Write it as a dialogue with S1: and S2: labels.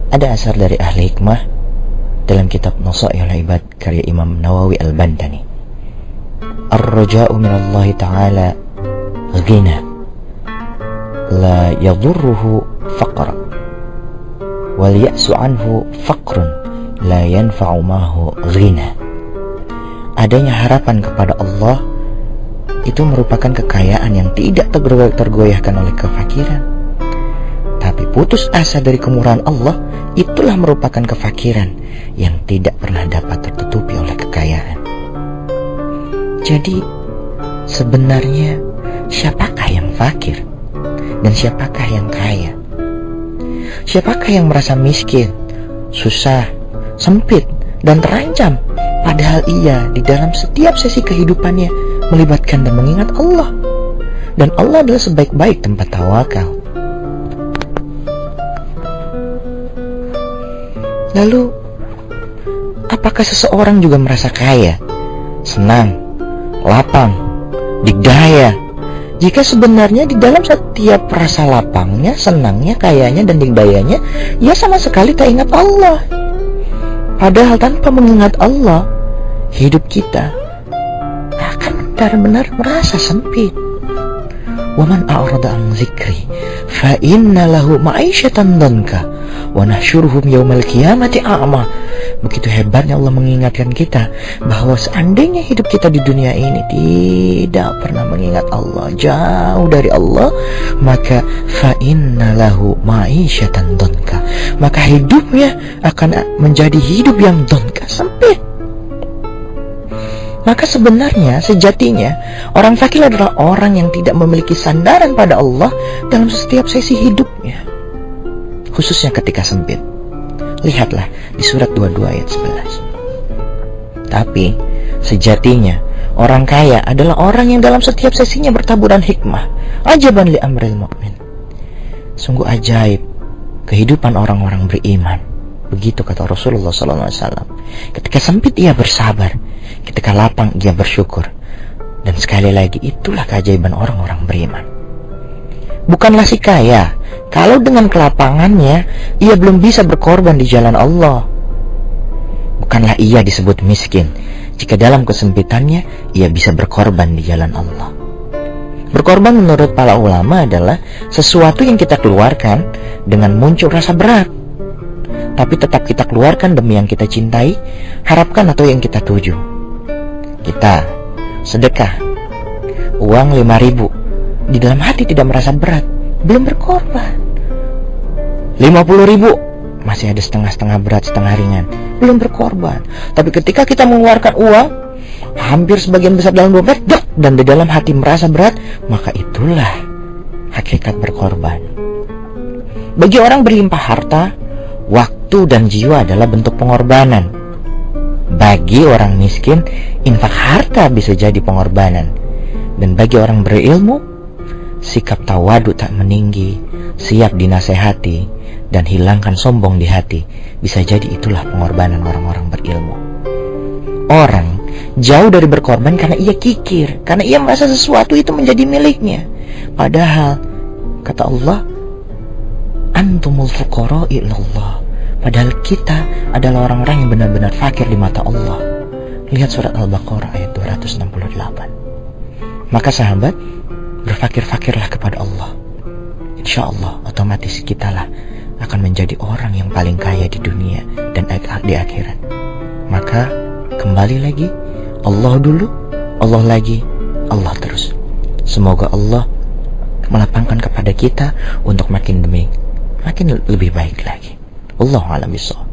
S1: Ada asar dari ahli hikmah dalam kitab Nasaihul Ibad karya Imam Nawawi Al-Bandani. Ar-raja'u minallahi ta'ala ghina la yadurruhu faqra wal ya'su anhu faqrun la yanfa'u mahu ghina. Adanya harapan kepada Allah itu merupakan kekayaan yang tidak tergoyahkan oleh kefakiran. Tapi putus asa dari kemurahan Allah itulah merupakan kefakiran yang tidak pernah dapat tertutupi oleh kekayaan. Jadi sebenarnya siapakah yang fakir dan siapakah yang kaya? Siapakah yang merasa miskin, susah, sempit, dan terancam, padahal ia di dalam setiap sesi kehidupannya melibatkan dan mengingat Allah, dan Allah adalah sebaik-baik tempat tawakal. Lalu, apakah seseorang juga merasa kaya, senang, lapang, digdaya, jika sebenarnya di dalam setiap rasa lapangnya, senangnya, kayanya, dan digdayanya, ia sama sekali tak ingat Allah? Padahal tanpa mengingat Allah, hidup kita akan benar-benar merasa sempit. وَمَنْ أَعْرَضَ عَنْ ذِكْرِي فَإِنَّ لَهُ مَعِيشَةً ضَنْكَ وَنَحْشُرُهُمْ يَوْمَ الْقِيَامَةِ أَعْمَى. Begitu hebatnya Allah mengingatkan kita bahwa seandainya hidup kita di dunia ini tidak pernah mengingat Allah, jauh dari Allah, maka فَإِنَّ لَهُ مَعِيشَةً ضَنْكَ, maka hidupnya akan menjadi hidup yang donka, sempit. Maka sebenarnya, sejatinya, orang fakir adalah orang yang tidak memiliki sandaran pada Allah dalam setiap sesi hidupnya, khususnya ketika sempit. Lihatlah di surat 22 ayat 11. Tapi sejatinya orang kaya adalah orang yang dalam setiap sesinya bertaburan hikmah. Ajaban li amril mu'min. Sungguh ajaib kehidupan orang-orang beriman. Begitu kata Rasulullah SAW. Ketika sempit ia bersabar, ketika lapang ia bersyukur. Dan sekali lagi, itulah keajaiban orang-orang beriman. Bukanlah si kaya kalau dengan kelapangannya ia belum bisa berkorban di jalan Allah. Bukanlah ia disebut miskin jika dalam kesempitannya ia bisa berkorban di jalan Allah. Berkorban menurut para ulama adalah sesuatu yang kita keluarkan dengan muncul rasa berat, tapi tetap kita keluarkan demi yang kita cintai, harapkan, atau yang kita tuju. Kita sedekah uang 5.000, di dalam hati tidak merasa berat, belum berkorban. 50.000 masih ada setengah-setengah berat, setengah ringan, belum berkorban. Tapi ketika kita mengeluarkan uang hampir sebagian besar dalam dompet dan di dalam hati merasa berat, maka itulah hakikat berkorban. Bagi orang berlimpah harta, waktu dan jiwa adalah bentuk pengorbanan. Bagi orang miskin, infak harta bisa jadi pengorbanan. Dan bagi orang berilmu, sikap tawadu tak meninggi, siap dinasehati, dan hilangkan sombong di hati, bisa jadi itulah pengorbanan orang-orang berilmu. Orang jauh dari berkorban karena ia kikir, karena ia merasa sesuatu itu menjadi miliknya. Padahal kata Allah, antumul fuqara ilallah. Padahal kita adalah orang-orang yang benar-benar fakir di mata Allah. Lihat surat Al-Baqarah ayat 268. Maka sahabat, berfakir-fakirlah kepada Allah. Insya Allah otomatis kitalah akan menjadi orang yang paling kaya di dunia dan di akhirat. Maka kembali lagi, Allah dulu, Allah lagi, Allah terus. Semoga Allah melapangkan kepada kita untuk makin lebih baik lagi. Wallahu a'lam bishawab.